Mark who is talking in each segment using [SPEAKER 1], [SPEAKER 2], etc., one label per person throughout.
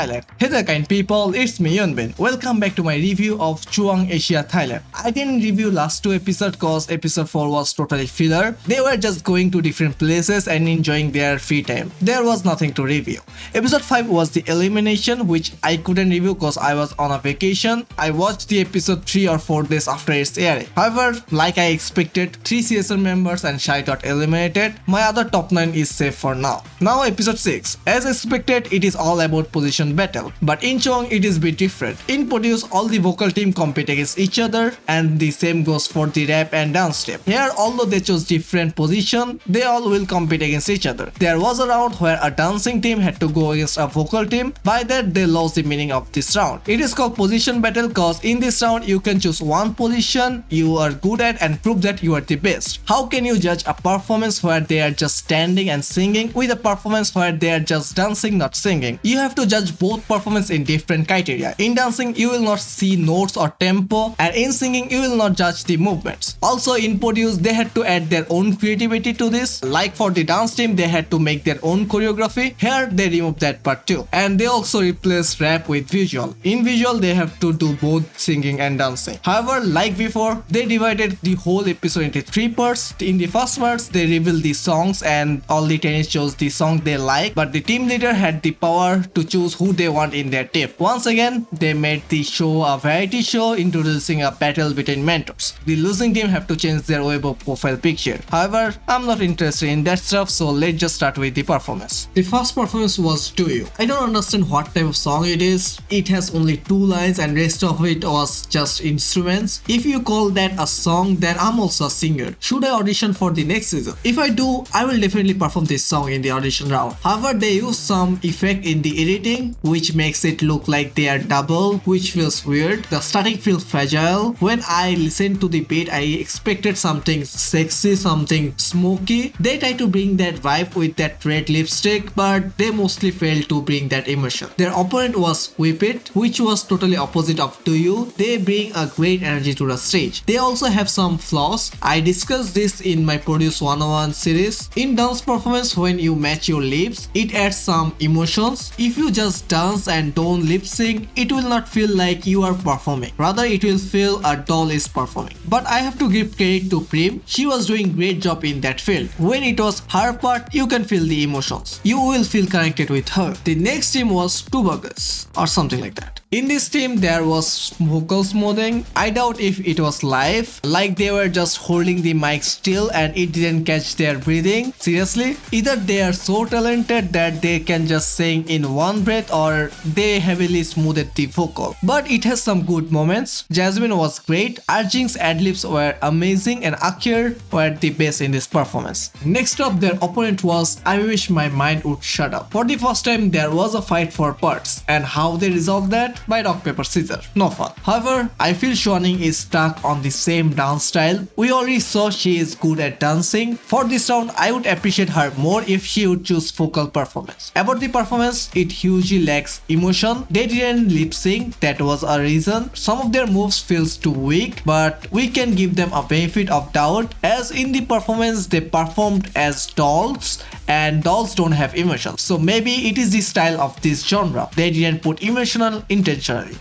[SPEAKER 1] Thailand. Hey there kind people, it's me Eunbin. Welcome back to my review of Chuang Asia Thailand. I didn't review last two episodes cause episode 4 was totally filler. They were just going to different places and enjoying their free time. There was nothing to review. Episode 5 was the elimination, which I couldn't review cause I was on a vacation. I watched the episode 3 or 4 days after its airing. However, like I expected, 3 CSN members and SHINee got eliminated. My other top 9 is safe for now. Now episode 6. As expected, it is all about position battle. But in Chuang, it is a bit different. In Produce, all the vocal team compete against each other, and the same goes for the rap and dance step. Here, although they chose different position, they all will compete against each other. There was a round where a dancing team had to go against a vocal team. By that, they lost the meaning of this round. It is called position battle cause in this round, you can choose one position you are good at and prove that you are the best. How can you judge a performance where they are just standing and singing with a performance where they are just dancing, not singing? You have to judge both performance in different criteria. In dancing, you will not see notes or tempo, and in singing, you will not judge the movements. Also in Produce, they had to add their own creativity to this. Like for the dance team, they had to make their own choreography. Here, they removed that part too. And they also replaced rap with visual. In visual, they have to do both singing and dancing. However, like before, they divided the whole episode into 3 parts. In the first parts, they revealed the songs and all the tennis chose the song they like, but the team leader had the power to choose who they want in their team. Once again, they made the show a variety show introducing a battle between mentors. The losing team have to change their Weibo profile picture. However, I'm not interested in that stuff, so let's just start with the performance. The first performance was To You. I don't understand what type of song it is. It has only 2 lines and rest of it was just instruments. If you call that a song, then I'm also a singer. Should I audition for the next season? If I do, I will definitely perform this song in the audition round. However, they use some effect in the editing which makes it look like they are double, which feels weird. The starting feels fragile. When I listened to the beat, I expected something sexy, something smoky. They try to bring that vibe with that red lipstick, but they mostly failed to bring that emotion. Their opponent was Whip It, which was totally opposite of To You. They bring a great energy to the stage. They also have some flaws. I discussed this in my Produce 101 series. In dance performance, when you match your lips, it adds some emotions. If you just dance and don't lip sync, it will not feel like you are performing. Rather, it will feel a doll is performing. But I have to give credit to Prim. She was doing great job in that field. When it was her part, you can feel the emotions. You will feel connected with her. The next team was Two Burgers or something like that. In this team, there was vocal smoothing. I doubt if it was live, like they were just holding the mic still and it didn't catch their breathing. Seriously? Either they are so talented that they can just sing in one breath or they heavily smoothed the vocal. But it has some good moments. Jasmine was great, Arjing's adlibs were amazing and Akir were the best in this performance. Next up, their opponent was I Wish My Mind Would Shut Up. For the first time, there was a fight for parts, and how they resolved that? By rock paper scissors. No fun. However, I feel SHINee is stuck on the same dance style. We already saw she is good at dancing. For this round, I would appreciate her more if she would choose vocal performance. About the performance, it hugely lacks emotion. They didn't lip sync, that was a reason. Some of their moves feels too weak, but we can give them a benefit of doubt as in the performance they performed as dolls and dolls don't have emotions. So maybe it is the style of this genre. They didn't put emotional intentionally.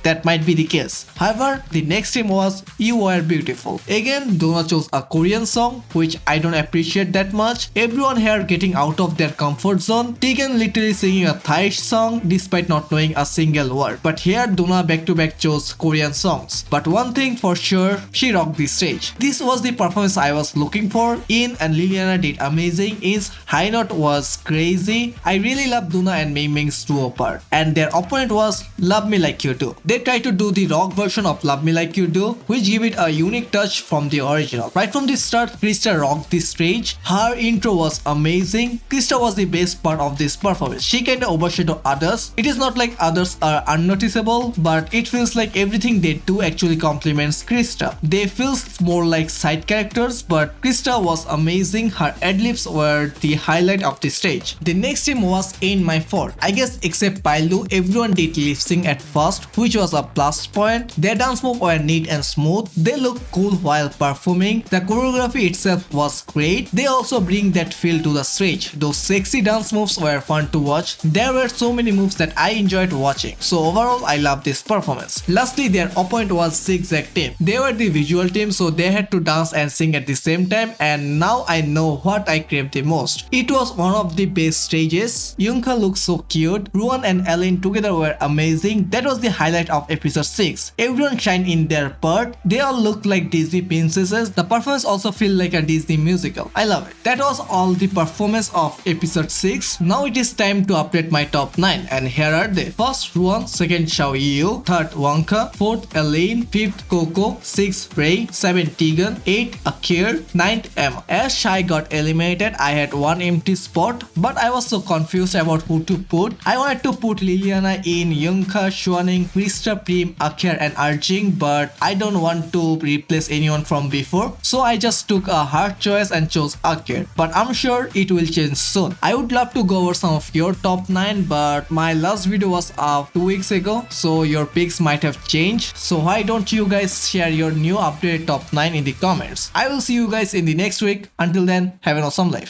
[SPEAKER 1] That might be the case. However, the next team was You Were Beautiful. Again, Dona chose a Korean song, which I don't appreciate that much. Everyone here getting out of their comfort zone. Taeyeon literally singing a Thai song despite not knowing a single word. But here, Dona back-to-back chose Korean songs. But one thing for sure, she rocked the stage. This was the performance I was looking for. In and Liliana did amazing. Is High Note was crazy. I really love Duna and Mingming's duo part. And their opponent was Love Me Like You Do. They tried to do the rock version of Love Me Like You Do, which give it a unique touch from the original. Right from the start, Krista rocked the stage. Her intro was amazing. Krista was the best part of this performance. She kinda overshadowed others. It is not like others are unnoticeable, but it feels like everything they do actually complements Krista. They feel more like side characters, but Krista was amazing. Her adlibs were the highlight of the stage. The next team was In My Fort. I guess except Pailu, everyone did lip sync at first. fast, which was a plus point. Their dance moves were neat and smooth. They look cool while performing. The choreography itself was great. They also bring that feel to the stage. Those sexy dance moves were fun to watch. There were so many moves that I enjoyed watching. So overall, I love this performance. Lastly, their opponent was Zigzag team. They were the visual team, so they had to dance and sing at the same time, and now I know what I crave the most. It was one of the best stages. Yunka looked so cute. Ruan and Ellen together were amazing. That was the highlight of episode 6. Everyone shined in their part. They all looked like Disney princesses. The performance also felt like a Disney musical. I love it. That was all the performance of episode 6. Now it is time to update my top 9, and here are they. First Ruan, second Xiaoyu, third Wonka, fourth Elaine, fifth Coco, sixth Ray, seventh Tegan, 8th Akir, 9th Emma. As Shai got eliminated, I had one empty spot, but I was so confused about who to put. I wanted to put Liliana in, Yunka, Xuaning, Krista, Prim, Akir and Arjing, but I don't want to replace anyone from before, so I just took a hard choice and chose Akir, but I'm sure it will change soon. I would love to go over some of your top 9, but my last video was up 2 weeks ago, so your picks might have changed. So why don't you guys share your new updated top 9 in the comments? I will see you guys in the next week. Until then, have an awesome life.